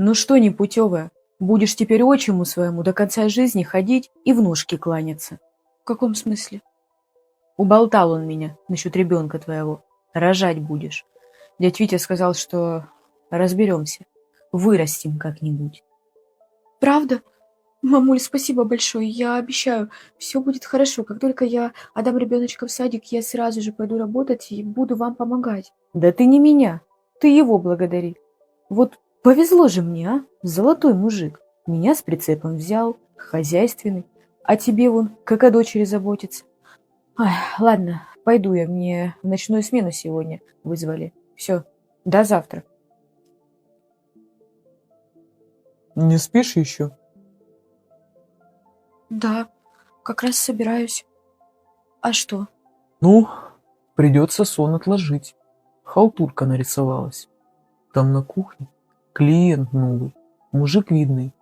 Ну что, непутевая, будешь теперь отчиму своему до конца жизни ходить и в ножки кланяться. В каком смысле? Уболтал он меня насчет ребенка твоего. Рожать будешь. Дядь Витя сказал, что разберемся. Вырастим как-нибудь. Правда? Мамуль, спасибо большое. Я обещаю, все будет хорошо. Как только я отдам ребеночка в садик, я сразу же пойду работать и буду вам помогать. Да ты не меня, ты его благодари. Вот повезло же мне, а? Золотой мужик. Меня с прицепом взял, хозяйственный. А тебе вон, как о дочери заботится. Ай, ладно, пойду я, мне в ночную смену сегодня вызвали. Все, до завтра. Не спишь еще? Да, как раз собираюсь. А что? Ну, придется сон отложить. Халтурка нарисовалась. Там на кухне клиент новый, мужик видный,